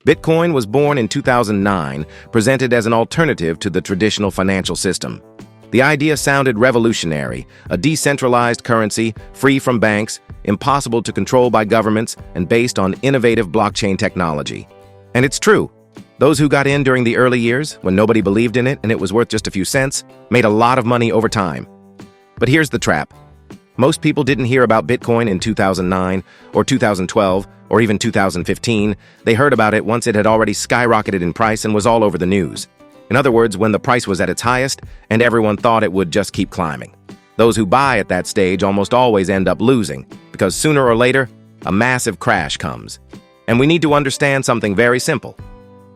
Bitcoin was born in 2009, presented as an alternative to the traditional financial system. The idea sounded revolutionary: a decentralized currency, free from banks, impossible to control by governments, and based on innovative blockchain technology. And it's true. Those who got in during the early years, when nobody believed in it and it was worth just a few cents, made a lot of money over time. But here's the trap. Most people didn't hear about Bitcoin in 2009, or 2012, or even 2015. They heard about it once it had already skyrocketed in price and was all over the news. In other words, when the price was at its highest, and everyone thought it would just keep climbing. Those who buy at that stage almost always end up losing, because sooner or later, a massive crash comes. And we need to understand something very simple.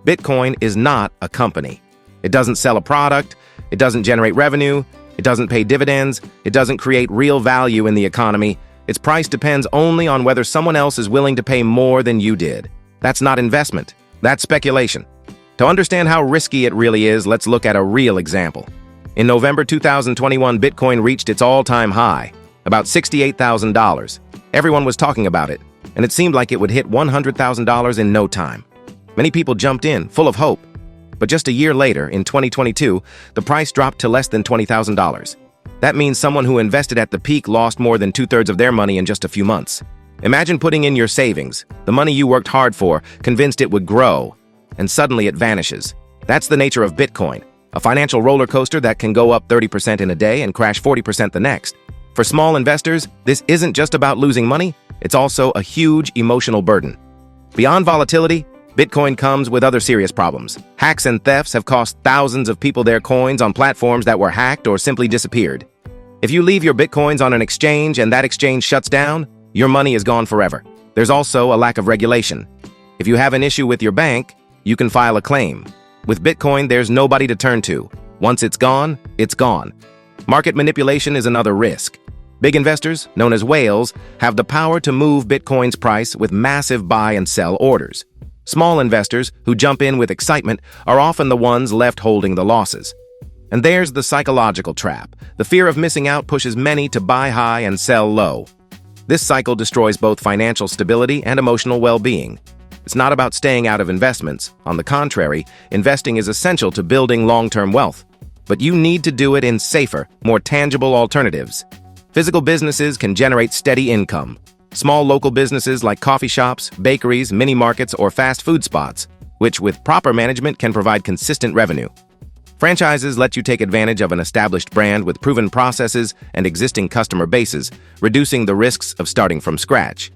Bitcoin is not a company. It doesn't sell a product, it doesn't generate revenue, it doesn't pay dividends, it doesn't create real value in the economy. Its price depends only on whether someone else is willing to pay more than you did. That's not investment, that's speculation. To understand how risky it really is, let's look at a real example. In November 2021, Bitcoin reached its all-time high, about $68,000. Everyone was talking about it, and it seemed like it would hit $100,000 in no time. Many people jumped in, full of hope. But just a year later, in 2022, the price dropped to less than $20,000. That means someone who invested at the peak lost more than two-thirds of their money in just a few months. Imagine putting in your savings, the money you worked hard for, convinced it would grow, and suddenly it vanishes. That's the nature of Bitcoin, a financial roller coaster that can go up 30% in a day and crash 40% the next. For small investors, this isn't just about losing money, it's also a huge emotional burden. Beyond volatility, Bitcoin comes with other serious problems. Hacks and thefts have cost thousands of people their coins on platforms that were hacked or simply disappeared. If you leave your Bitcoins on an exchange and that exchange shuts down, your money is gone forever. There's also a lack of regulation. If you have an issue with your bank, you can file a claim. With Bitcoin, there's nobody to turn to. Once it's gone, it's gone. Market manipulation is another risk. Big investors, known as whales, have the power to move Bitcoin's price with massive buy and sell orders. Small investors, who jump in with excitement, are often the ones left holding the losses. And there's the psychological trap. The fear of missing out pushes many to buy high and sell low. This cycle destroys both financial stability and emotional well-being. It's not about staying out of investments. On the contrary, investing is essential to building long-term wealth. But you need to do it in safer, more tangible alternatives. Physical businesses can generate steady income. Small local businesses like coffee shops, bakeries, mini markets, or fast food spots, which with proper management can provide consistent revenue. Franchises let you take advantage of an established brand with proven processes and existing customer bases, reducing the risks of starting from scratch.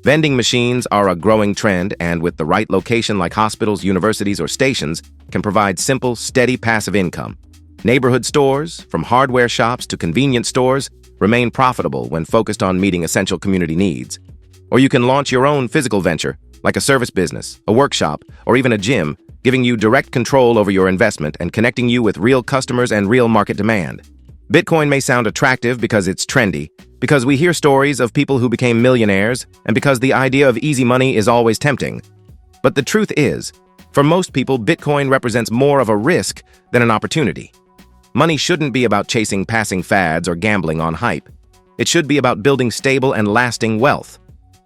Vending machines are a growing trend, and with the right location like hospitals, universities, or stations, can provide simple, steady passive income. Neighborhood stores, from hardware shops to convenience stores, remain profitable when focused on meeting essential community needs. Or you can launch your own physical venture, like a service business, a workshop, or even a gym, giving you direct control over your investment and connecting you with real customers and real market demand. Bitcoin may sound attractive because it's trendy, because we hear stories of people who became millionaires, and because the idea of easy money is always tempting. But the truth is, for most people, Bitcoin represents more of a risk than an opportunity. Money shouldn't be about chasing passing fads or gambling on hype. It should be about building stable and lasting wealth.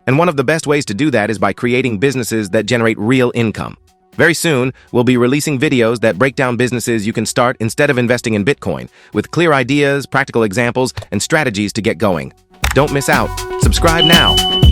And one of the best ways to do that is by creating businesses that generate real income. Very soon, we'll be releasing videos that break down businesses you can start instead of investing in Bitcoin, with clear ideas, practical examples, and strategies to get going. Don't miss out. Subscribe now.